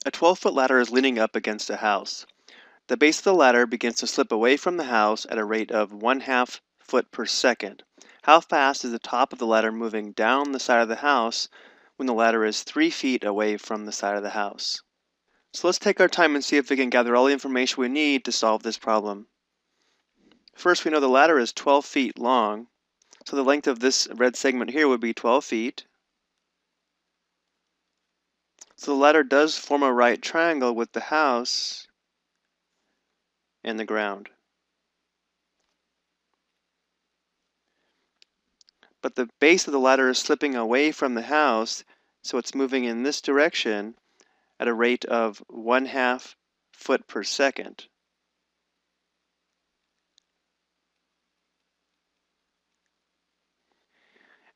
A 12-foot ladder is leaning up against a house. The base of the ladder begins to slip away from the house at a rate of 1/2 foot per second. How fast is the top of the ladder moving down the side of the house when the ladder is 3 feet away from the side of the house? So let's take our time and see if we can gather all the information we need to solve this problem. First, we know the ladder is 12 feet long, so the length of this red segment here would be 12 feet. So the ladder does form a right triangle with the house and the ground. But the base of the ladder is slipping away from the house, so it's moving in this direction at a rate of 1/2 foot per second.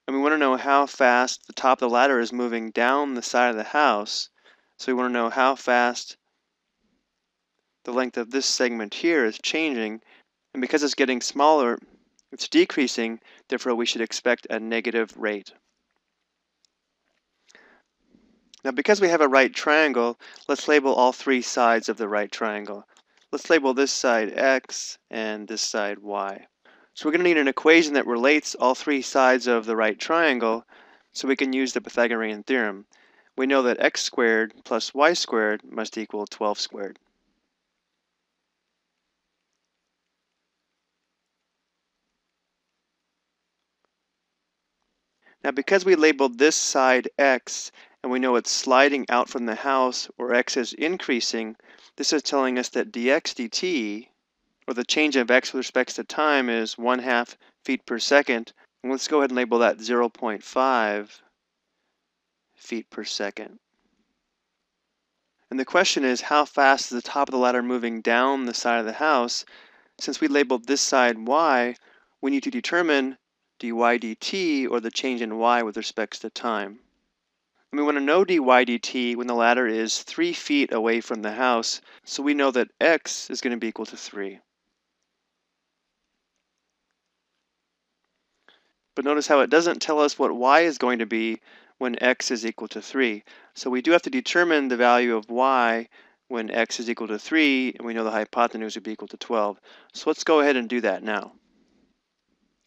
And we want to know how fast the top of the ladder is moving down the side of the house. So we want to know how fast the length of this segment here is changing. And because it's getting smaller, it's decreasing, therefore we should expect a negative rate. Now because we have a right triangle, let's label all 3 sides of the right triangle. Let's label this side x and this side y. So we're going to need an equation that relates all 3 sides of the right triangle so we can use the Pythagorean theorem. We know that x squared plus y squared must equal 12 squared. Now because we labeled this side x and we know it's sliding out from the house or x is increasing, this is telling us that dx dt, or the change of x with respect to time, is 1/2 feet per second. And let's go ahead and label that 0.5 feet per second. And the question is, how fast is the top of the ladder moving down the side of the house? Since we labeled this side y, we need to determine dy dt, or the change in y with respect to time. And we want to know dy dt when the ladder is 3 feet away from the house, so we know that x is going to be equal to 3. But notice how it doesn't tell us what y is going to be when x is equal to 3. So we do have to determine the value of y when x is equal to 3, and we know the hypotenuse would be equal to 12. So let's go ahead and do that now.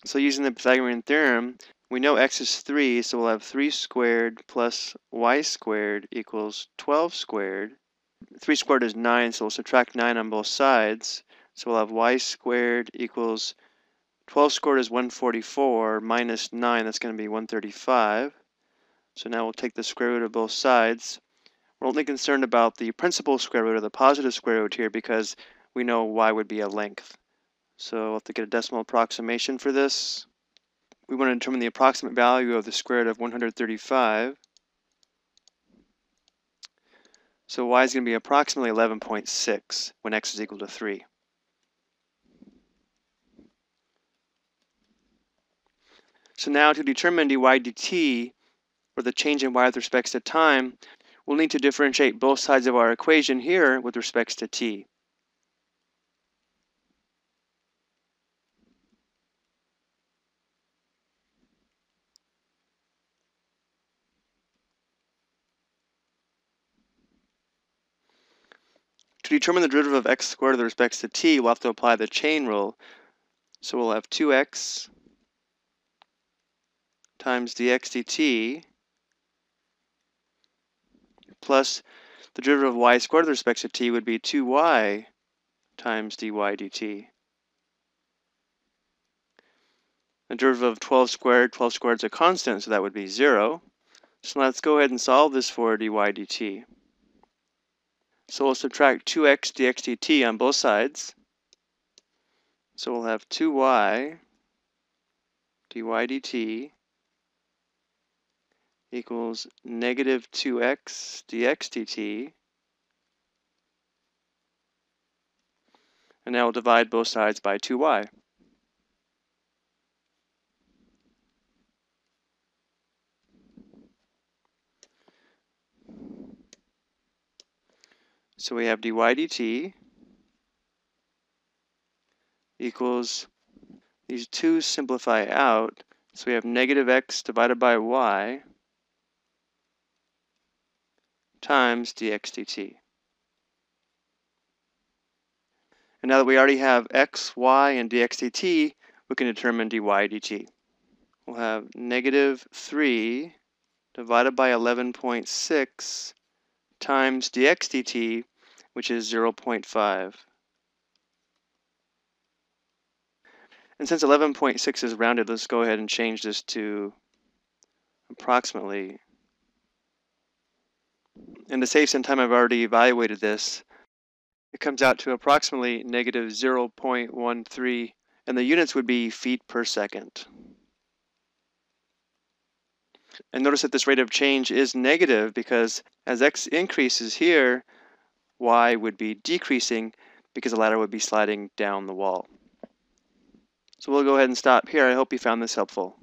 So using the Pythagorean theorem, we know x is 3, so we'll have 3 squared plus y squared equals 12 squared. 3 squared is 9, so we'll subtract 9 on both sides. So we'll have y squared equals 12 squared is 144 minus 9, that's going to be 135. So now we'll take the square root of both sides. We're only concerned about the principal square root, or the positive square root here, because we know y would be a length. So we'll have to get a decimal approximation for this. We want to determine the approximate value of the square root of 135. So y is going to be approximately 11.6 when x is equal to 3. So now to determine dy dt, or the change in y with respect to time, we'll need to differentiate both sides of our equation here with respect to t. To determine the derivative of x squared with respect to t, we'll have to apply the chain rule. So we'll have 2x times dx dt plus the derivative of y squared with respect to t would be 2y times dy dt. The derivative of 12 squared is a constant, so that would be 0. So let's go ahead and solve this for dy dt. So we'll subtract 2x dx dt on both sides. So we'll have 2y dy dt equals negative 2x dx dt. And now we'll divide both sides by 2y. So we have dy dt equals, these 2's simplify out, so we have negative x divided by y times dx dt. And now that we already have x, y, and dx dt, we can determine dy dt. We'll have negative 3 divided by 11.6 times dx dt, which is 0.5. And since 11.6 is rounded, let's go ahead and change this to approximately. And to save some time, I've already evaluated this. It comes out to approximately negative 0.13, and the units would be feet per second. And notice that this rate of change is negative because as x increases here, y would be decreasing because the ladder would be sliding down the wall. So we'll go ahead and stop here. I hope you found this helpful.